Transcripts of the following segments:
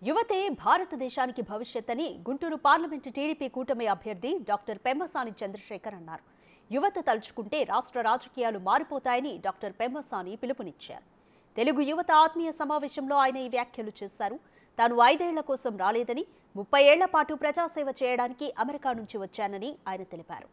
యువతే భారతదేశానికి భవిష్యత్ అని గుంటూరు పార్లమెంటు టీడీపీ కూటమి అభ్యర్థి డాక్టర్ పెమ్మసాని చంద్రశేఖర్ అన్నారు. యువత తలుచుకుంటే రాష్ట్ర రాజకీయాలు మారిపోతాయని డాక్టర్ పెమ్మసాని పిలుపునిచ్చారు. తెలుగు యువత ఆత్మీయ సమావేశంలో ఆయన ఈ వ్యాఖ్యలు చేశారు. తాను 5 ఏళ్ల కోసం రాలేదని 30 ఏళ్ల పాటు ప్రజాసేవ చేయడానికి అమెరికా నుంచి వచ్చానని ఆయన తెలిపారు.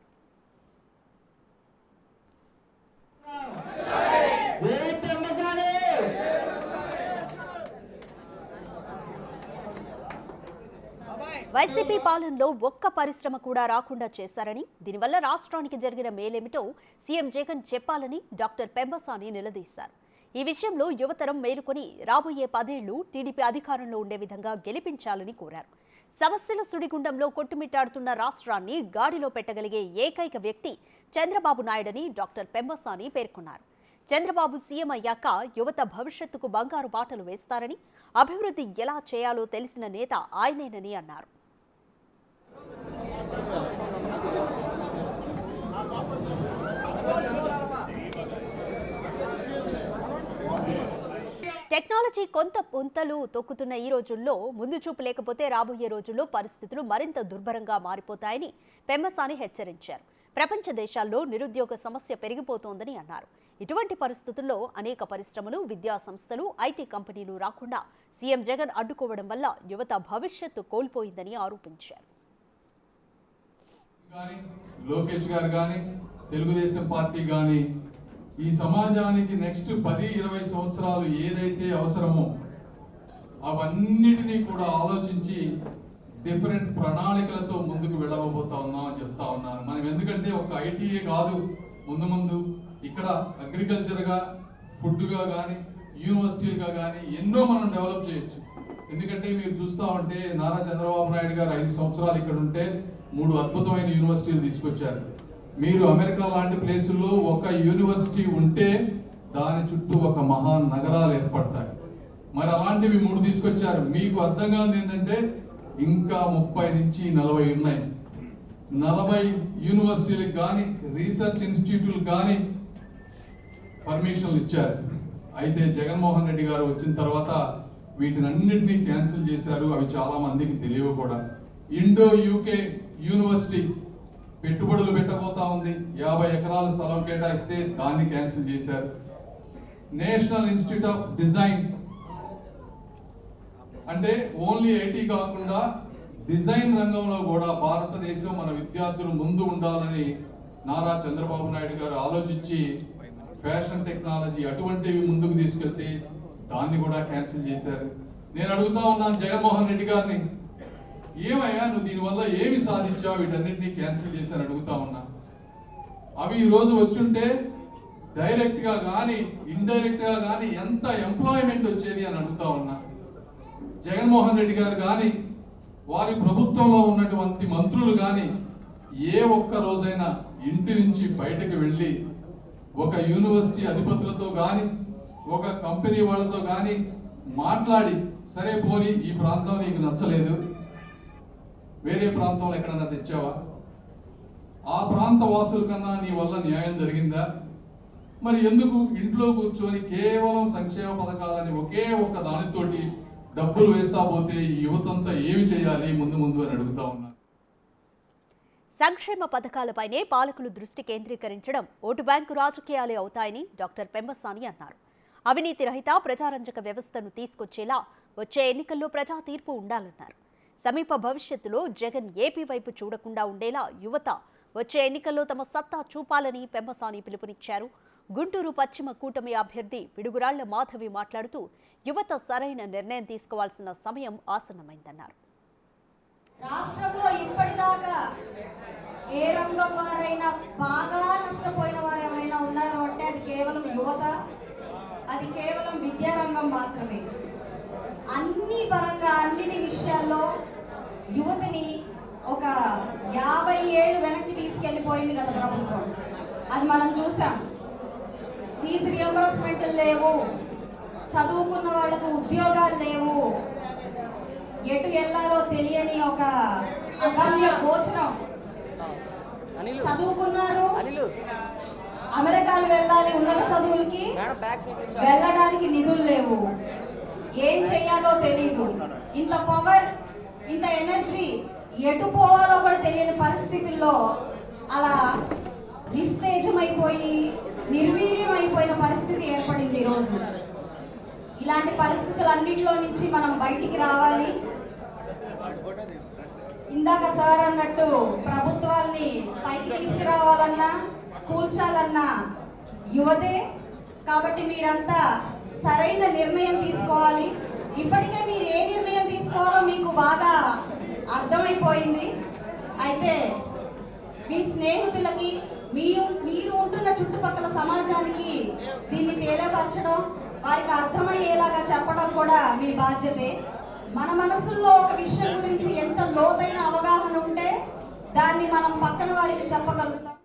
వైసీపీ పాలనలో ఒక్క పరిశ్రమ కూడా రాకుండా చేశారని, దీనివల్ల రాష్ట్రానికి జరిగిన మేలేమిటో సీఎం జగన్ చెప్పాలని డాక్టర్ పెమ్మసాని నిలదీశారు. ఈ విషయంలో యువతరం మేలుకొని రాబోయే 10 ఏళ్లు టీడీపీ అధికారంలో ఉండే విధంగా గెలిపించాలని కోరారు. సమస్యల సుడిగుండంలో కొట్టుమిట్టాడుతున్న రాష్ట్రాన్ని గాడిలో పెట్టగలిగే ఏకైక వ్యక్తి చంద్రబాబు నాయుడని డాక్టర్ పెమ్మసాని పేర్కొన్నారు. చంద్రబాబు సీఎం అయ్యాక యువత భవిష్యత్తుకు బంగారు బాటలు వేస్తారని, అభివృద్ధి ఎలా చేయాలో తెలిసిన నేత ఆయనేనని అన్నారు. టెక్నాలజీ కొంత పొంతలు తొక్కుతున్న ఈ రోజుల్లో ముందు చూపు లేకపోతే రాబోయే రోజుల్లో పరిస్థితులు మరింత దుర్భరంగా మారిపోతాయని పెమ్మసాని హెచ్చరించారు. ప్రపంచ దేశాల్లో నిరుద్యోగ సమస్య పెరిగిపోతోందని అన్నారు. ఇటువంటి పరిస్థితుల్లో అనేక పరిశ్రమలు, విద్యా సంస్థలు, ఐటీ కంపెనీలు రాకుండా సీఎం జగన్ అడ్డుకోవడం వల్ల యువత భవిష్యత్తు కోల్పోయిందని ఆరోపించారు. లోకేష్ గారు గాని, తెలుగుదేశం పార్టీ గాని ఈ సమాజానికి నెక్స్ట్ 10-20 సంవత్సరాలు ఏదైతే అవసరమో అవన్నిటినీ కూడా ఆలోచించి డిఫరెంట్ ప్రణాళికలతో ముందుకు వెళ్ళబోతా ఉన్నామని చెప్తా ఉన్నాను. మనం ఎందుకంటే ఒక ఐటీఏ కాదు, ముందు ఇక్కడ అగ్రికల్చర్గా, ఫుడ్గా కానీ, యూనివర్సిటీలుగా కానీ ఎన్నో మనం డెవలప్ చేయొచ్చు. ఎందుకంటే మీరు చూస్తూ ఉంటే నారా చంద్రబాబు నాయుడు గారు 5 సంవత్సరాలు ఇక్కడ ఉంటే 3 అద్భుతమైన యూనివర్సిటీలు తీసుకొచ్చారు. మీరు అమెరికా లాంటి ప్లేసుల్లో ఒక యూనివర్సిటీ ఉంటే దాని చుట్టూ ఒక మహానగరాలు ఏర్పడతాయి. మరి అలాంటివి 3 తీసుకొచ్చారు. మీకు అర్థం కాదు ఏంటంటే ఇంకా 30 నుంచి 40 ఉన్నాయి. 40 యూనివర్సిటీలకు కానీ, రీసెర్చ్ ఇన్స్టిట్యూట్లకు కానీ పర్మిషన్లు ఇచ్చారు. అయితే జగన్మోహన్ రెడ్డి గారు వచ్చిన తర్వాత వీటినన్నింటినీ క్యాన్సిల్ చేశారు. అవి చాలా మందికి తెలియవు కూడా. ఇండో యూకే యూనివర్సిటీ పెట్టుబడులు పెట్టబోతా ఉంది. 50 ఎకరాల స్థలం కేటాయిస్తే దాన్ని క్యాన్సిల్ చేశారు. నేషనల్ ఇన్స్టిట్యూట్ ఆఫ్ డిజైన్ అంటే ఓన్లీ ఐటీ కాకుండా డిజైన్ రంగంలో కూడా భారతదేశం, మన విద్యార్థులు ముందు ఉండాలని నారా చంద్రబాబు నాయుడు గారు ఆలోచించి ఫ్యాషన్ టెక్నాలజీ అటువంటివి ముందుకు తీసుకెళ్తే దాన్ని కూడా క్యాన్సిల్ చేశారు. నేను అడుగుతా ఉన్నాను జగన్మోహన్ రెడ్డి గారిని, ఏమయ్యా నువ్వు దీనివల్ల ఏమి సాధించావు, వీటన్నిటినీ క్యాన్సిల్ చేశారు అడుగుతా ఉన్నా. అవి ఈ రోజు వచ్చుంటే డైరెక్ట్ గా కానీ, ఇండైరెక్ట్ గా కానీ ఎంత ఎంప్లాయ్మెంట్ వచ్చేది అని అడుగుతా ఉన్నా. జగన్మోహన్ రెడ్డి గారు కానీ, వారి ప్రభుత్వంలో ఉన్నటువంటి మంత్రులు కానీ ఏ ఒక్క రోజైనా ఇంటి నుంచి బయటకు వెళ్ళి ఒక యూనివర్సిటీ అధిపతులతో కానీ, ఒక కంపెనీ వాళ్ళతో కానీ మాట్లాడి, సరే పోనీ ఈ ప్రాంతం నీకు నచ్చలేదు, వేరే ప్రాంతంలో ఎక్కడన్నా తెచ్చావా, ఆ ప్రాంత వాసుల కన్నా నీ వల్ల న్యాయం జరిగిందా, మరి ఎందుకు ఇంట్లో కూర్చొని కేవలం సంక్షేమ పథకాలని ఒకే ఒక్క దానితోటి డబ్బులు వేస్తా పోతే ఈ యువతంతా ఏమి చేయాలి ముందు అని అడుగుతా ఉన్నా. సంక్షేమ పథకాలపైనే పాలకులు దృష్టి కేంద్రీకరించడం ఓటు బ్యాంకు రాజకీయాలే అవుతాయని డాక్టర్ పెమ్మసాని అన్నారు. అవినీతి రహిత ప్రజారంజక వ్యవస్థను తీసుకొచ్చేలా వచ్చే ఎన్నికల్లో ప్రజా తీర్పు ఉండాలన్నారు. సమీప భవిష్యత్తులో జగన్ ఏపీ వైపు చూడకుండా ఉండేలా యువత వచ్చే ఎన్నికల్లో తమ సత్తా చూపాలని పెమ్మసాని పిలుపునిచ్చారు. గుంటూరు పశ్చిమ కూటమి అభ్యర్థి పిడుగురాళ్ల మాధవి మాట్లాడుతూ యువత సరైన నిర్ణయం తీసుకోవాల్సిన సమయం ఆసన్నమైందన్నారు. రాష్ట్రంలో ఇప్పటిదాకా ఏ రంగం వారైనా బాగా నష్టపోయిన వారు ఎవరైనా ఉన్నారు అంటే అది కేవలం యువత, అది కేవలం విద్యారంగం మాత్రమే. అన్ని పరంగా, అన్నిటి విషయాల్లో యువతని ఒక 50 ఏళ్ళు వెనక్కి తీసుకెళ్లిపోయింది గత ప్రభుత్వం. అది మనం చూసాం. ఫీజు రియంబర్స్మెంట్ లేవు, చదువుకున్న వాళ్లకు ఉద్యోగాలు లేవు, ఎటు వెళ్లాలో తెలియని ఒక అగమ్య గోచరం. చదువుకున్నారు, అమెరికాలు వెళ్ళాలి, ఉన్నత చదువులకి వెళ్ళడానికి నిధులు లేవు. ఏం చేయాలో తెలియదు. ఇంత పవర్, ఇంత ఎనర్జీ ఎటు పోవాలో కూడా తెలియని పరిస్థితుల్లో అలా నిస్తేజమైపోయి నిర్వీర్యం అయిపోయిన పరిస్థితి ఏర్పడింది ఈరోజు. ఇలాంటి పరిస్థితులన్నింటిలో నుంచి మనం బయటికి రావాలి. ఇందాక సార్ అన్నట్టు ప్రభుత్వాల్ని పైకి తీసుకురావాలన్నా కూల్చాలన్నా యువతే. కాబట్టి మీరంతా సరైన నిర్ణయం తీసుకోవాలి. ఇప్పటికే మీరు ఏ నిర్ణయం తీసుకోవాలో మీకు బాగా అర్థమైపోయింది. అయితే మీ స్నేహితులకి, మీరు ఉంటున్న చుట్టుపక్కల సమాజానికి దీన్ని తెలియపరచడం, వారికి అర్థమయ్యేలాగా చెప్పడం కూడా మీ బాధ్యతే. మన మనసుల్లో ఒక విషయం గురించి ఎంత లోతైన అవగాహన ఉంటే దాన్ని మనం పక్కన వారికి చెప్పగలుగుతాం.